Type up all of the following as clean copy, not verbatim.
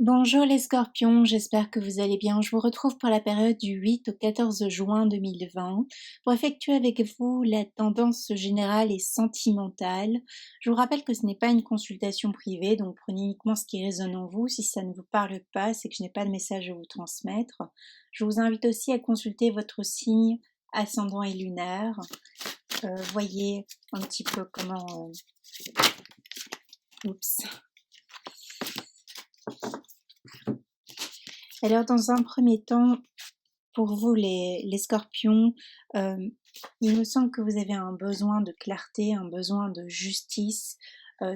Bonjour les scorpions, j'espère que vous allez bien. Je vous retrouve pour la période du 8 au 14 juin 2020 pour effectuer avec vous la tendance générale et sentimentale. Je vous rappelle que ce n'est pas une consultation privée, donc prenez uniquement ce qui résonne en vous. Si ça ne vous parle pas, c'est que je n'ai pas de message à vous transmettre. Je vous invite aussi à consulter votre signe ascendant et lunaire. Voyez un petit peu comment... Oups. Alors, dans un premier temps, pour vous les scorpions, il me semble que vous avez un besoin de clarté, un besoin de justice. Euh,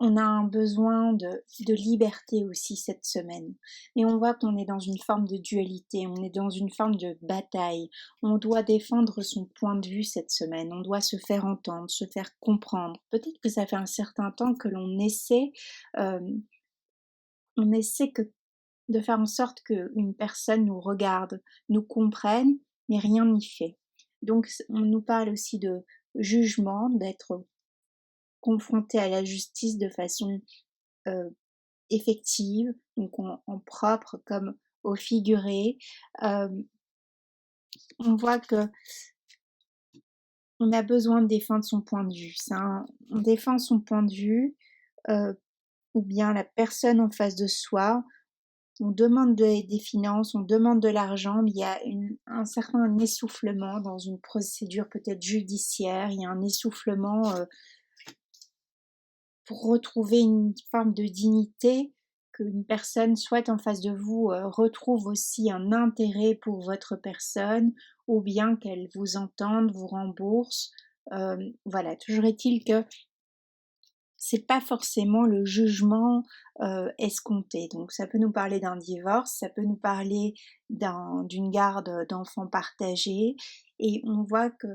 on a un besoin de liberté aussi cette semaine. Et on voit qu'on est dans une forme de dualité, on est dans une forme de bataille. On doit défendre son point de vue cette semaine, on doit se faire entendre, se faire comprendre. Peut-être que ça fait un certain temps que euh, on essaie de faire en sorte qu'une personne nous regarde, nous comprenne, mais rien n'y fait. Donc on nous parle aussi de jugement, d'être confronté à la justice de façon euh, effective, donc en propre comme au figuré. Euh, on voit que on a besoin de défendre son point de vue. On défend son point de vue, euh, ou bien la personne en face de soi. On demande des finances, on demande de l'argent, mais il y a un certain essoufflement dans une procédure peut-être judiciaire, il y a un essoufflement pour retrouver une forme de dignité, qu'une personne soit en face de vous retrouve aussi un intérêt pour votre personne, ou bien qu'elle vous entende, vous rembourse. Voilà, toujours est-il que c'est pas forcément le jugement escompté. Donc ça peut nous parler d'un divorce, ça peut nous parler d'une garde d'enfants partagés, et on voit que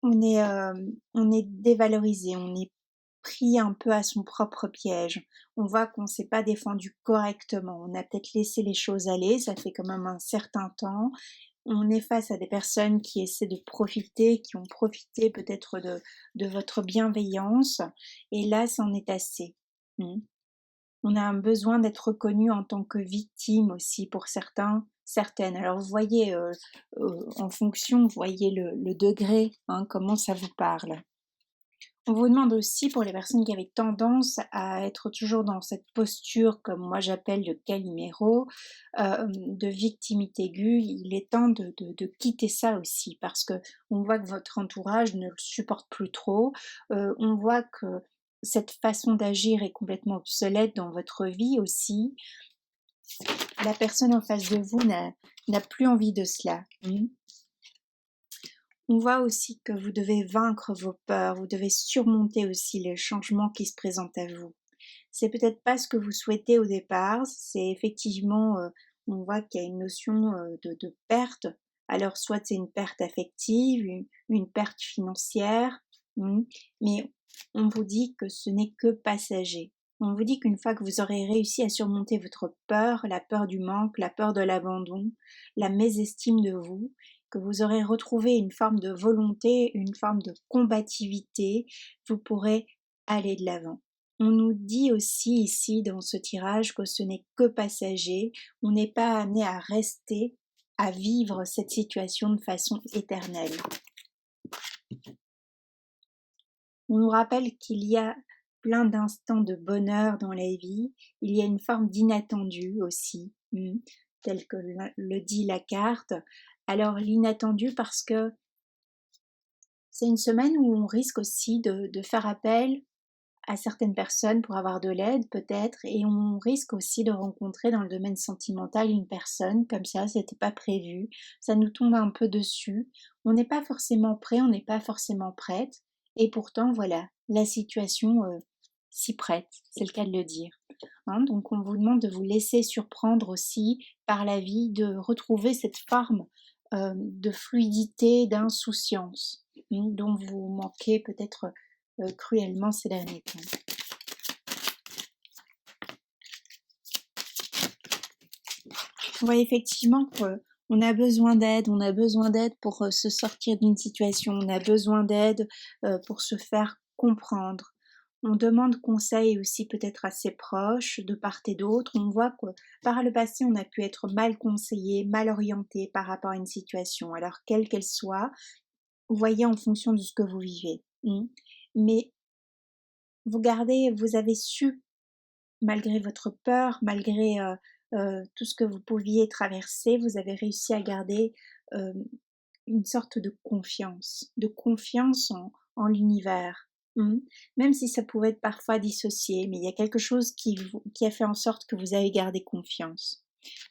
on est dévalorisé, on est pris un peu à son propre piège. On voit qu'on ne s'est pas défendu correctement, on a peut-être laissé les choses aller, ça fait quand même un certain temps. On est face à des personnes qui essaient de profiter, qui ont profité peut-être de votre bienveillance, et là, c'en est assez. Mm. On a un besoin d'être reconnu en tant que victime aussi pour certains, certaines. Alors vous voyez, en fonction, vous voyez le degré, hein, comment ça vous parle. On vous demande aussi, pour les personnes qui avaient tendance à être toujours dans cette posture, comme moi j'appelle le Calimero, de victimité aiguë, il est temps de quitter ça aussi, parce que on voit que votre entourage ne le supporte plus trop, on voit que cette façon d'agir est complètement obsolète dans votre vie aussi. La personne en face de vous n'a plus envie de cela. On voit aussi que vous devez vaincre vos peurs, vous devez surmonter aussi les changements qui se présentent à vous. C'est peut-être pas ce que vous souhaitez au départ, c'est effectivement, on voit qu'il y a une notion de perte. Alors soit c'est une perte affective, une perte financière, mais on vous dit que ce n'est que passager. On vous dit qu'une fois que vous aurez réussi à surmonter votre peur, la peur du manque, la peur de l'abandon, la mésestime de vous, que vous aurez retrouvé une forme de volonté, une forme de combativité, vous pourrez aller de l'avant. On nous dit aussi ici dans ce tirage que ce n'est que passager, on n'est pas amené à rester, à vivre cette situation de façon éternelle. On nous rappelle qu'il y a plein d'instants de bonheur dans la vie, il y a une forme d'inattendu aussi, tel que le dit la carte. Alors l'inattendu parce que c'est une semaine où on risque aussi de faire appel à certaines personnes pour avoir de l'aide peut-être, et on risque aussi de rencontrer dans le domaine sentimental une personne comme ça, c'était pas prévu, ça nous tombe un peu dessus, on n'est pas forcément prêt, on n'est pas forcément prête, et pourtant voilà, la situation s'y prête, c'est le cas de le dire. Hein, donc on vous demande de vous laisser surprendre aussi par la vie, de retrouver cette forme de fluidité, d'insouciance dont vous manquez peut-être cruellement ces derniers temps. On voit effectivement qu'on a besoin d'aide pour se sortir d'une situation, on a besoin d'aide pour se faire comprendre. On demande conseil aussi peut-être à ses proches, de part et d'autre. On voit que par le passé, on a pu être mal conseillé, mal orienté par rapport à une situation. Alors, quelle qu'elle soit, vous voyez en fonction de ce que vous vivez. Mais vous avez su, malgré votre peur, malgré tout ce que vous pouviez traverser, vous avez réussi à garder euh, une sorte de confiance en l'univers. Même si ça pouvait être parfois dissocié, mais il y a quelque chose qui a fait en sorte que vous avez gardé confiance.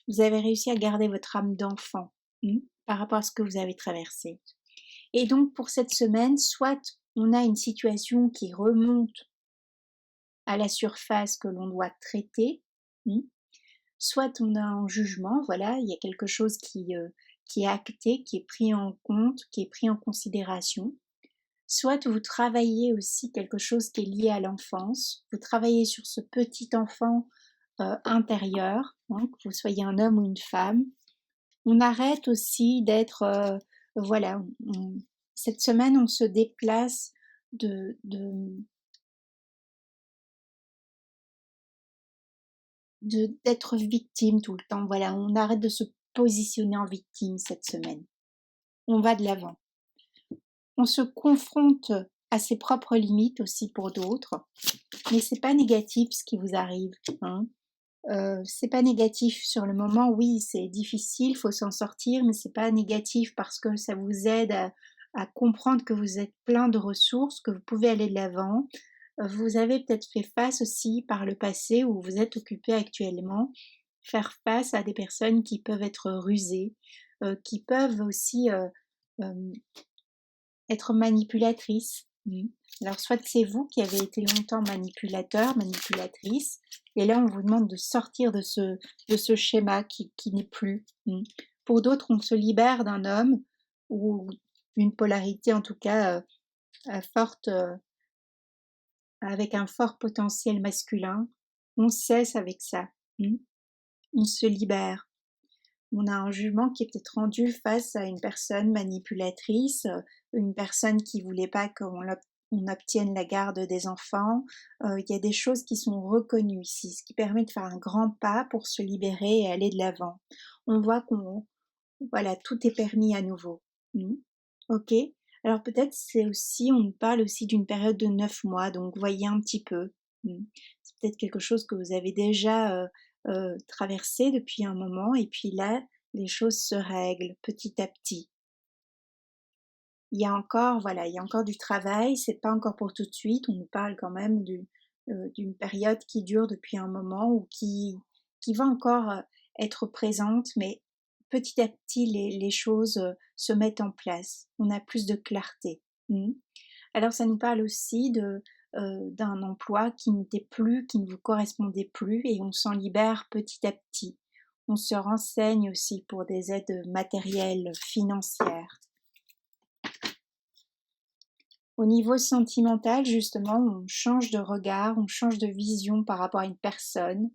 Vous avez réussi à garder votre âme d'enfant par rapport à ce que vous avez traversé. Et donc pour cette semaine, soit on a une situation qui remonte à la surface que l'on doit traiter, soit on a un jugement, voilà, il y a quelque chose qui est acté, qui est pris en compte, qui est pris en considération. Soit vous travaillez aussi quelque chose qui est lié à l'enfance, vous travaillez sur ce petit enfant intérieur, que vous soyez un homme ou une femme. On arrête aussi d'être, voilà, cette semaine on se déplace d'être victime tout le temps. Voilà, on arrête de se positionner en victime cette semaine. On va de l'avant. On se confronte à ses propres limites aussi pour d'autres, mais c'est pas négatif ce qui vous arrive. C'est pas négatif sur le moment. Oui, c'est difficile, faut s'en sortir, mais c'est pas négatif parce que ça vous aide à comprendre que vous êtes plein de ressources, que vous pouvez aller de l'avant. Vous avez peut-être fait face aussi par le passé où vous êtes occupé actuellement, faire face à des personnes qui peuvent être rusées, qui peuvent aussi être manipulatrices. Alors soit c'est vous qui avez été longtemps manipulateur, manipulatrice, et là on vous demande de sortir de ce schéma qui n'est plus. Pour d'autres, on se libère d'un homme ou d'une polarité en tout cas forte, avec un fort potentiel masculin. On cesse avec ça. On se libère. On a un jugement qui est peut-être rendu face à une personne manipulatrice, une personne qui voulait pas qu'on obtienne la garde des enfants. Il y a des choses qui sont reconnues ici, ce qui permet de faire un grand pas pour se libérer et aller de l'avant. On voit voilà, tout est permis à nouveau. Ok. Alors peut-être on nous parle aussi d'une période de 9 mois, donc voyez un petit peu. C'est peut-être quelque chose que vous avez déjà traversé depuis un moment, et puis là, les choses se règlent petit à petit. Il y a encore, voilà, il y a encore du travail, c'est pas encore pour tout de suite. On nous parle quand même d'une période qui dure depuis un moment ou qui va encore être présente, mais petit à petit les choses se mettent en place. On a plus de clarté. Alors ça nous parle aussi d'un emploi qui n'était plus, qui ne vous correspondait plus, et on s'en libère petit à petit. On se renseigne aussi pour des aides matérielles, financières. Au niveau sentimental, justement, on change de regard, on change de vision par rapport à une personne,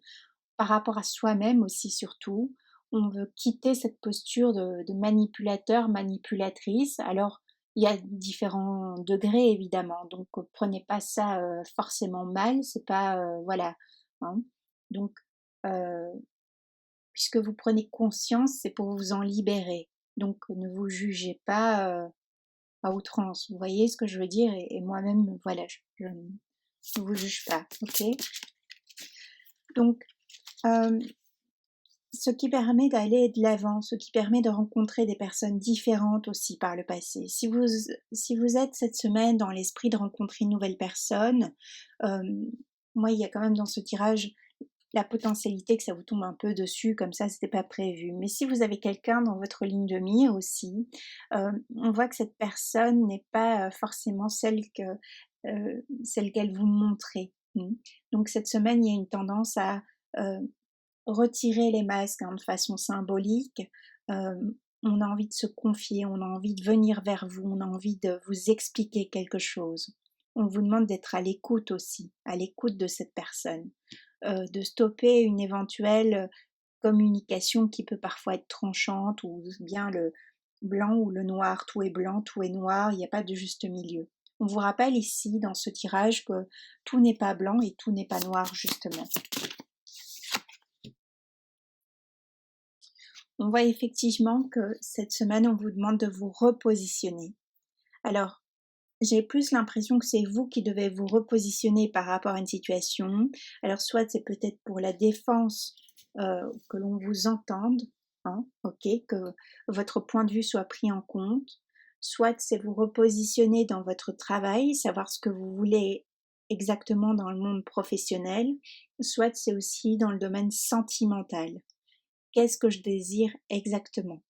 par rapport à soi-même aussi surtout. On veut quitter cette posture de manipulateur, manipulatrice. Alors, il y a différents degrés évidemment, donc prenez pas ça forcément mal, c'est pas voilà. Donc, euh, puisque vous prenez conscience, c'est pour vous en libérer. Donc, ne vous jugez pas à outrance. Vous voyez ce que je veux dire, et moi-même, voilà, je ne vous juge pas, ok. Donc, ce qui permet d'aller de l'avant, ce qui permet de rencontrer des personnes différentes aussi par le passé. Si vous êtes cette semaine dans l'esprit de rencontrer une nouvelle personne, moi il y a quand même dans ce tirage la potentialité que ça vous tombe un peu dessus, comme ça c'était pas prévu. Mais si vous avez quelqu'un dans votre ligne de mire aussi, on voit que cette personne n'est pas forcément celle qu'elle vous montrait. Donc cette semaine, il y a une tendance à euh, retirer les masques de façon symbolique. Euh, on a envie de se confier, on a envie de venir vers vous, on a envie de vous expliquer quelque chose. On vous demande d'être à l'écoute aussi, à l'écoute de cette personne, de stopper une éventuelle communication qui peut parfois être tranchante, ou bien le blanc ou le noir, tout est blanc, tout est noir, il n'y a pas de juste milieu. On vous rappelle ici, dans ce tirage, que tout n'est pas blanc et tout n'est pas noir, justement. On voit effectivement que cette semaine, on vous demande de vous repositionner. Alors, j'ai plus l'impression que c'est vous qui devez vous repositionner par rapport à une situation. Alors, soit c'est peut-être pour la défense, que l'on vous entende, hein, ok, que votre point de vue soit pris en compte. Soit c'est vous repositionner dans votre travail, savoir ce que vous voulez exactement dans le monde professionnel. Soit c'est aussi dans le domaine sentimental. Qu'est-ce que je désire exactement?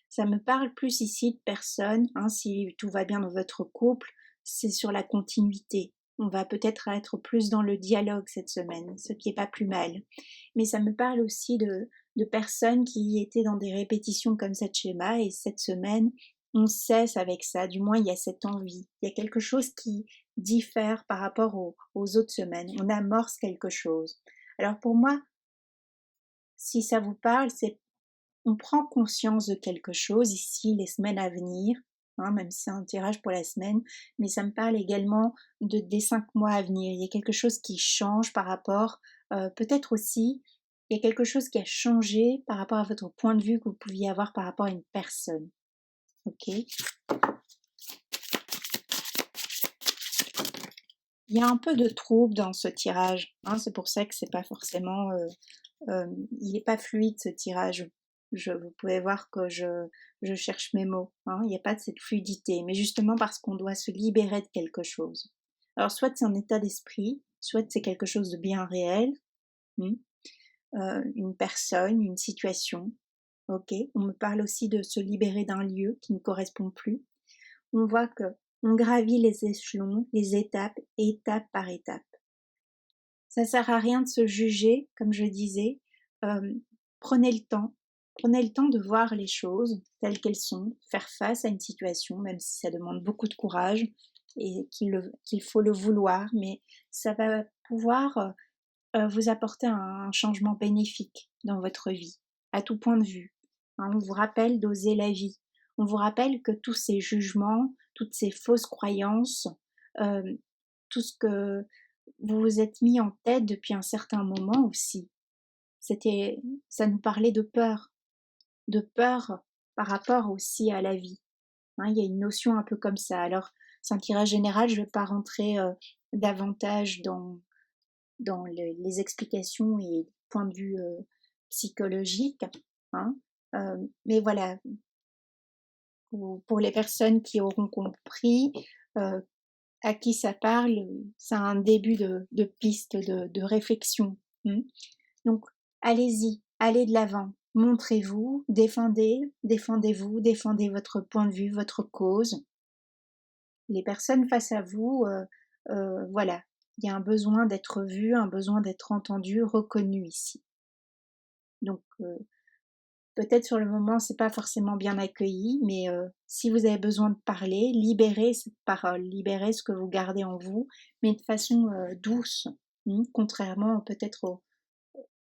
Ça me parle plus ici de personnes, hein, si tout va bien dans votre couple, c'est sur la continuité. On va peut-être être plus dans le dialogue cette semaine, ce qui n'est pas plus mal. Mais ça me parle aussi de personnes qui étaient dans des répétitions comme ça de schéma, et cette semaine, on cesse avec ça, du moins il y a cette envie. Il y a quelque chose qui diffère par rapport aux autres semaines. On amorce quelque chose. Alors pour moi, si ça vous parle, c'est on prend conscience de quelque chose ici les semaines à venir, hein, même si c'est un tirage pour la semaine, mais ça me parle également des 5 mois à venir. Il y a quelque chose qui change par rapport, peut-être aussi, il y a quelque chose qui a changé par rapport à votre point de vue que vous pouviez avoir par rapport à une personne. Ok. Il y a un peu de trouble dans ce tirage, hein, c'est pour ça que c'est pas forcément il n'est pas fluide ce tirage. Vous pouvez voir que je cherche mes mots, hein. Il n'y a pas de cette fluidité, mais justement parce qu'on doit se libérer de quelque chose. Alors soit c'est un état d'esprit, soit c'est quelque chose de bien réel, une personne, une situation. Ok, on me parle aussi de se libérer d'un lieu qui ne correspond plus. On voit que on gravit les échelons, les étapes, étape par étape. Ça sert à rien de se juger, comme je disais. Euh, prenez le temps. Prenez le temps de voir les choses telles qu'elles sont, faire face à une situation, même si ça demande beaucoup de courage et qu'il faut le vouloir, mais ça va pouvoir vous apporter un changement bénéfique dans votre vie, à tout point de vue. Hein, on vous rappelle d'oser la vie. On vous rappelle que tous ces jugements, toutes ces fausses croyances, euh, tout ce que vous vous êtes mis en tête depuis un certain moment aussi. Ça nous parlait de peur par rapport aussi à la vie. Hein, il y a une notion un peu comme ça. Alors, c'est un tirage général, je ne vais pas rentrer davantage dans les explications et points de vue psychologiques. Hein. Mais voilà, pour les personnes qui auront compris, euh, à qui ça parle, c'est un début de piste de réflexion. Donc, allez-y, allez de l'avant, montrez-vous, défendez-vous, défendez votre point de vue, votre cause. Les personnes face à vous, voilà, il y a un besoin d'être vu, un besoin d'être entendu, reconnu ici. Donc, peut-être sur le moment, c'est pas forcément bien accueilli, mais si vous avez besoin de parler, libérez cette parole, libérez ce que vous gardez en vous, mais de façon douce, contrairement peut-être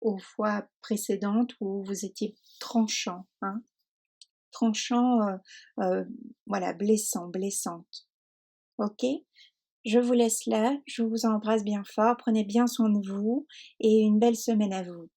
aux fois précédentes où vous étiez tranchant, hein, tranchant, voilà, blessant, blessante. Ok? Je vous laisse là, je vous embrasse bien fort, prenez bien soin de vous et une belle semaine à vous.